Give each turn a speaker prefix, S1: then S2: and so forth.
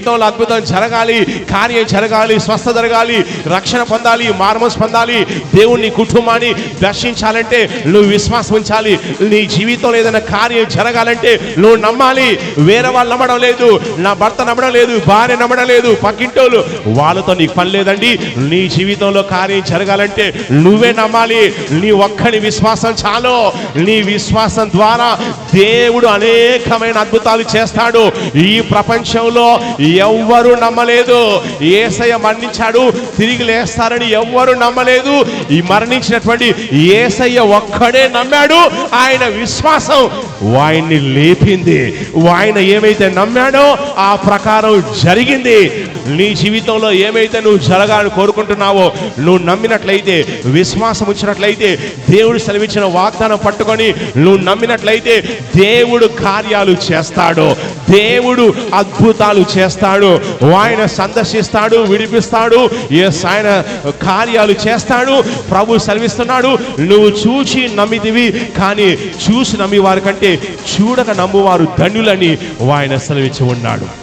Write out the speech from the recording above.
S1: జీవితంలో అద్భుతం జరగాలి, కార్యం జరగాలి, స్వస్థ జరగాలి, రక్షణ పొందాలి, మారుమనసు పొందాలి, దేవుని కుటుంబాన్ని దర్శించాలంటే నువ్వు విశ్వాసం ఉంచాలి. నీ జీవితంలో ఏదైనా కార్యం జరగాలంటే నువ్వు నమ్మాలి. వేరే వాళ్ళు నమ్మడం లేదు, నా భర్త నమ్మడం లేదు, భార్య నమ్మడం లేదు, పక్కింటోళ్ళు, వాళ్ళతో నీకు పని లేదండి. నీ జీవితంలో కార్యం జరగాలంటే నువ్వే నమ్మాలి. నీ ఒక్కడి విశ్వాసం చాలు. నీ విశ్వాసం ద్వారా దేవుడు అనేకమైన అద్భుతాలు చేస్తాడు. ఈ ప్రపంచంలో ఎవ్వరూ నమ్మలేదు. యేసయ్య మరణించాడు, తిరిగి లేస్తారని ఎవ్వరూ నమ్మలేదు. ఈ మరణించినటువంటి యేసయ్య ఒక్కడే నమ్మాడు. ఆయన విశ్వాసం ఆయన్ని లేపింది. ఆయన ఏమైతే నమ్మాడో ఆ ప్రకారం జరిగింది. నీ జీవితంలో ఏమైతే నువ్వు జరగాలని కోరుకుంటున్నావో, నువ్వు నమ్మినట్లయితే, విశ్వాసం వచ్చినట్లయితే, దేవుడు సెలవిచ్చిన వాగ్దానం పట్టుకొని నువ్వు నమ్మినట్లయితే దేవుడు కార్యాలు చేస్తాడు. దేవుడు అద్భుతాలు చేస్తాడు. ఆయన సందర్శిస్తాడు, విడిపిస్తాడు, ఆయన కార్యాలు చేస్తాడు. ప్రభు సెలవిస్తున్నాడు, నువ్వు చూచి నమ్మితివి, కానీ చూసి నమ్మి వారి కంటే చూడక నమ్మువారు ధన్యులని ఆయన సెలవిచ్చి ఉన్నాడు.